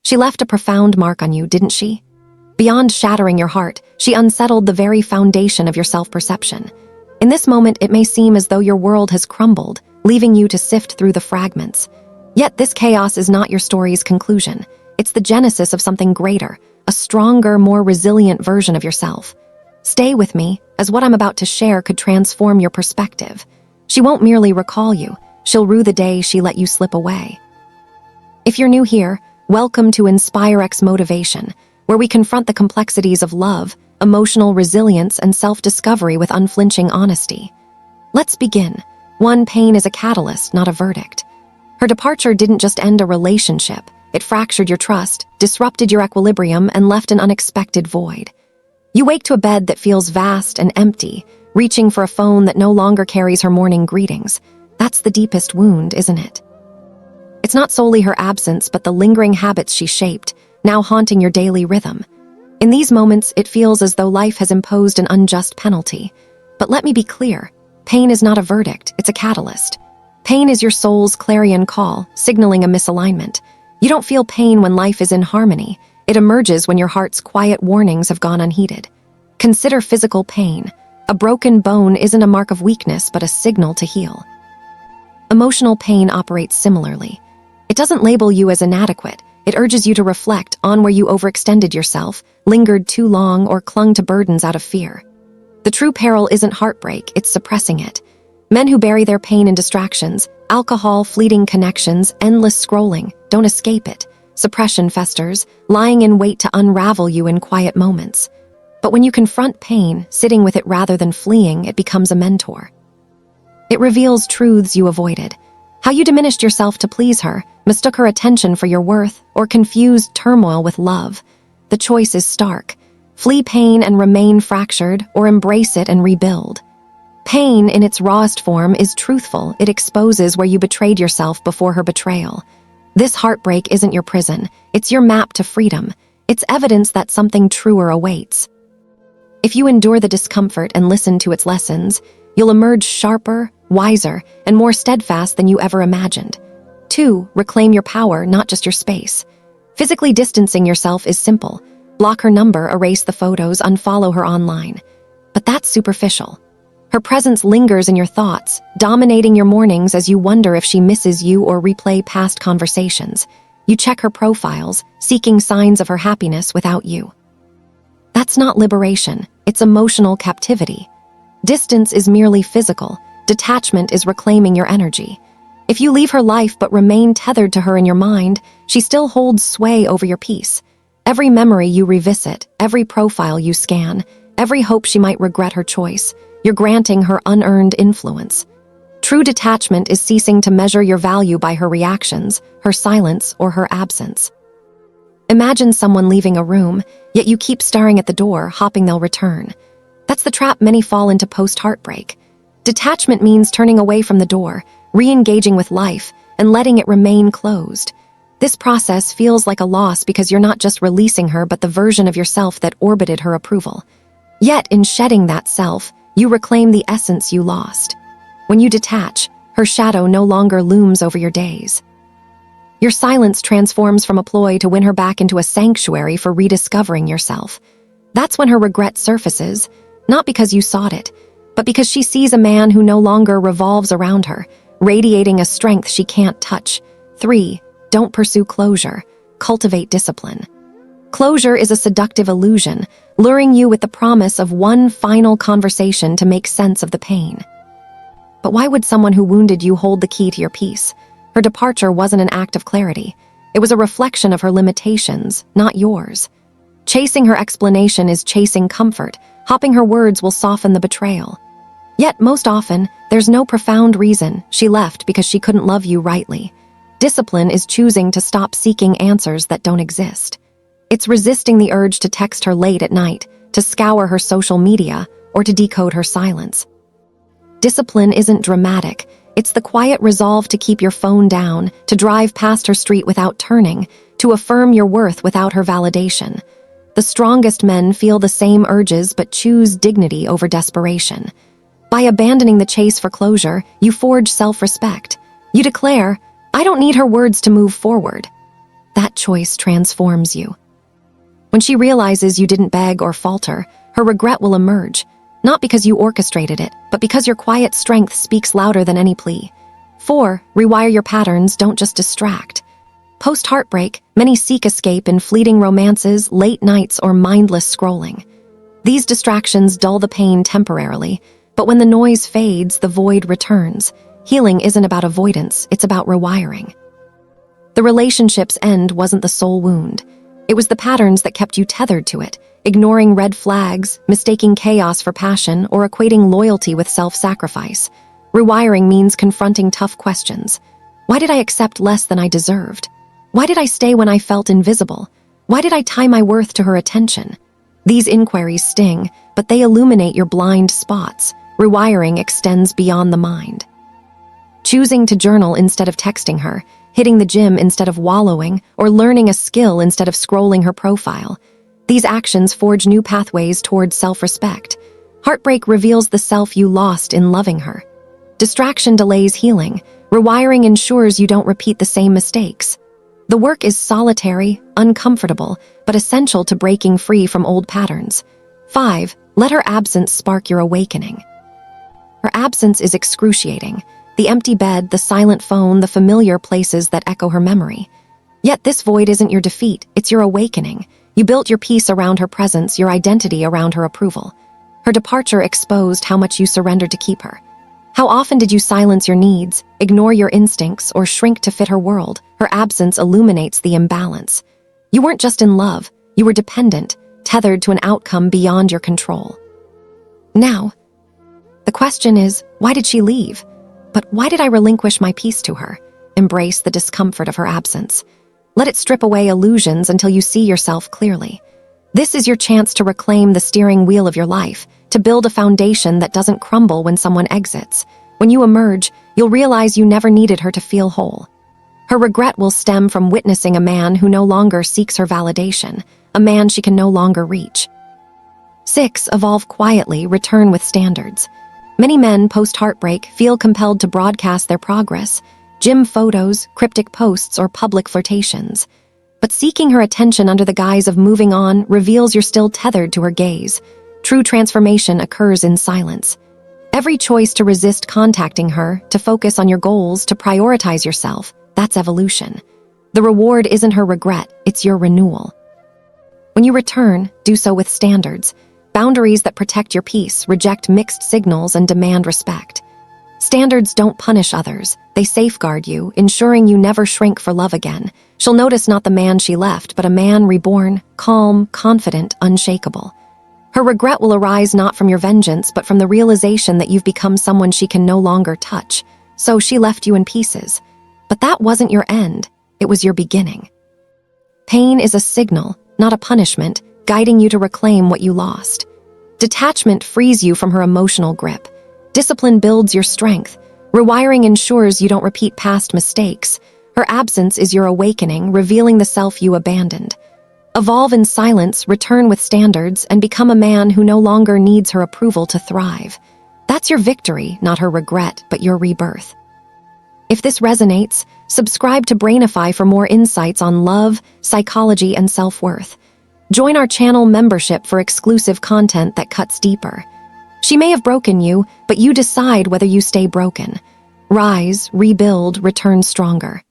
She left a profound mark on you, didn't she? Beyond shattering your heart, she unsettled the very foundation of your self-perception. In this moment, it may seem as though your world has crumbled, leaving you to sift through the fragments. Yet this chaos is not your story's conclusion. It's the genesis of something greater, a stronger, more resilient version of yourself. Stay with me, as what I'm about to share could transform your perspective. She won't merely recall you, she'll rue the day she let you slip away. If you're new here, welcome to InspireX Motivation, where we confront the complexities of love, emotional resilience, and self-discovery with unflinching honesty. Let's begin. 1. Pain is a catalyst, not a verdict. Her departure didn't just end a relationship. It fractured your trust, disrupted your equilibrium, and left an unexpected void. You wake to a bed that feels vast and empty, reaching for a phone that no longer carries her morning greetings. That's the deepest wound, isn't it? It's not solely her absence, but the lingering habits she shaped, now haunting your daily rhythm. In these moments, it feels as though life has imposed an unjust penalty. But let me be clear, pain is not a verdict, it's a catalyst. Pain is your soul's clarion call, signaling a misalignment. You don't feel pain when life is in harmony. It emerges when your heart's quiet warnings have gone unheeded. Consider physical pain. A broken bone isn't a mark of weakness, but a signal to heal. Emotional pain operates similarly. It doesn't label you as inadequate. It urges you to reflect on where you overextended yourself, lingered too long, or clung to burdens out of fear. The true peril isn't heartbreak, it's suppressing it. Men who bury their pain in distractions, alcohol, fleeting connections, endless scrolling, don't escape it. Suppression festers, lying in wait to unravel you in quiet moments. But when you confront pain, sitting with it rather than fleeing, it becomes a mentor. It reveals truths you avoided. How you diminished yourself to please her, mistook her attention for your worth, or confused turmoil with love. The choice is stark. Flee pain and remain fractured, or embrace it and rebuild. Pain, in its rawest form, is truthful. It exposes where you betrayed yourself before her betrayal. This heartbreak isn't your prison. It's your map to freedom. It's evidence that something truer awaits. If you endure the discomfort and listen to its lessons, you'll emerge sharper, wiser, and more steadfast than you ever imagined. 2. Reclaim your power, not just your space. Physically distancing yourself is simple. Block her number, erase the photos, unfollow her online. But that's superficial. Her presence lingers in your thoughts, dominating your mornings as you wonder if she misses you or replay past conversations. You check her profiles, seeking signs of her happiness without you. That's not liberation, it's emotional captivity. Distance is merely physical. Detachment is reclaiming your energy. If you leave her life but remain tethered to her in your mind, she still holds sway over your peace. Every memory you revisit, every profile you scan, every hope she might regret her choice, you're granting her unearned influence. True detachment is ceasing to measure your value by her reactions, her silence, or her absence. Imagine someone leaving a room, yet you keep staring at the door, hoping they'll return. That's the trap many fall into post-heartbreak. Detachment means turning away from the door, re-engaging with life, and letting it remain closed. This process feels like a loss because you're not just releasing her but the version of yourself that orbited her approval. Yet, in shedding that self, you reclaim the essence you lost. When you detach, her shadow no longer looms over your days. Your silence transforms from a ploy to win her back into a sanctuary for rediscovering yourself. That's when her regret surfaces, not because you sought it, but because she sees a man who no longer revolves around her, radiating a strength she can't touch. 3. Don't pursue closure. Cultivate discipline. Closure is a seductive illusion, luring you with the promise of one final conversation to make sense of the pain. But why would someone who wounded you hold the key to your peace? Her departure wasn't an act of clarity. It was a reflection of her limitations, not yours. Chasing her explanation is chasing comfort. Hopping her words will soften the betrayal. Yet, most often, there's no profound reason. She left because she couldn't love you rightly. Discipline is choosing to stop seeking answers that don't exist. It's resisting the urge to text her late at night, to scour her social media, or to decode her silence. Discipline isn't dramatic. It's the quiet resolve to keep your phone down, to drive past her street without turning, to affirm your worth without her validation. The strongest men feel the same urges but choose dignity over desperation. By abandoning the chase for closure, you forge self-respect. You declare, I don't need her words to move forward. That choice transforms you. When she realizes you didn't beg or falter, her regret will emerge, not because you orchestrated it, but because your quiet strength speaks louder than any plea. 4. Rewire your patterns, don't just distract. Post-heartbreak, many seek escape in fleeting romances, late nights, or mindless scrolling. These distractions dull the pain temporarily, but when the noise fades, the void returns. Healing isn't about avoidance, it's about rewiring. The relationship's end wasn't the sole wound. It was the patterns that kept you tethered to it, ignoring red flags, mistaking chaos for passion, or equating loyalty with self-sacrifice. Rewiring means confronting tough questions. Why did I accept less than I deserved? Why did I stay when I felt invisible? Why did I tie my worth to her attention? These inquiries sting, but they illuminate your blind spots. Rewiring extends beyond the mind. Choosing to journal instead of texting her, hitting the gym instead of wallowing, or learning a skill instead of scrolling her profile. These actions forge new pathways towards self-respect. Heartbreak reveals the self you lost in loving her. Distraction delays healing. Rewiring ensures you don't repeat the same mistakes. The work is solitary, uncomfortable, but essential to breaking free from old patterns. 5. Let her absence spark your awakening. Her absence is excruciating. The empty bed, the silent phone, the familiar places that echo her memory. Yet this void isn't your defeat, it's your awakening. You built your peace around her presence, your identity around her approval. Her departure exposed how much you surrendered to keep her. How often did you silence your needs, ignore your instincts, or shrink to fit her world? Her absence illuminates the imbalance. You weren't just in love, you were dependent, tethered to an outcome beyond your control. Now, the question is, why did she leave? But why did I relinquish my peace to her? Embrace the discomfort of her absence. Let it strip away illusions until you see yourself clearly. This is your chance to reclaim the steering wheel of your life, to build a foundation that doesn't crumble when someone exits. When you emerge, you'll realize you never needed her to feel whole. Her regret will stem from witnessing a man who no longer seeks her validation, a man she can no longer reach. 6. Evolve quietly, return with standards. Many men post-heartbreak feel compelled to broadcast their progress, gym photos, cryptic posts, or public flirtations. But seeking her attention under the guise of moving on reveals you're still tethered to her gaze. True transformation occurs in silence. Every choice to resist contacting her, to focus on your goals, to prioritize yourself, that's evolution. The reward isn't her regret, it's your renewal. When you return, do so with standards. Boundaries that protect your peace, reject mixed signals, and demand respect. Standards don't punish others, they safeguard you, ensuring you never shrink for love again. She'll notice not the man she left, but a man reborn, calm, confident, unshakable. Her regret will arise not from your vengeance, but from the realization that you've become someone she can no longer touch. So she left you in pieces. But that wasn't your end, it was your beginning. Pain is a signal, not a punishment, guiding you to reclaim what you lost. Detachment frees you from her emotional grip. Discipline builds your strength. Rewiring ensures you don't repeat past mistakes. Her absence is your awakening, revealing the self you abandoned. Evolve in silence, return with standards, and become a man who no longer needs her approval to thrive. That's your victory, not her regret, but your rebirth. If this resonates, subscribe to Brainify for more insights on love, psychology, and self-worth. Join our channel membership for exclusive content that cuts deeper. She may have broken you, but you decide whether you stay broken. Rise, rebuild, return stronger.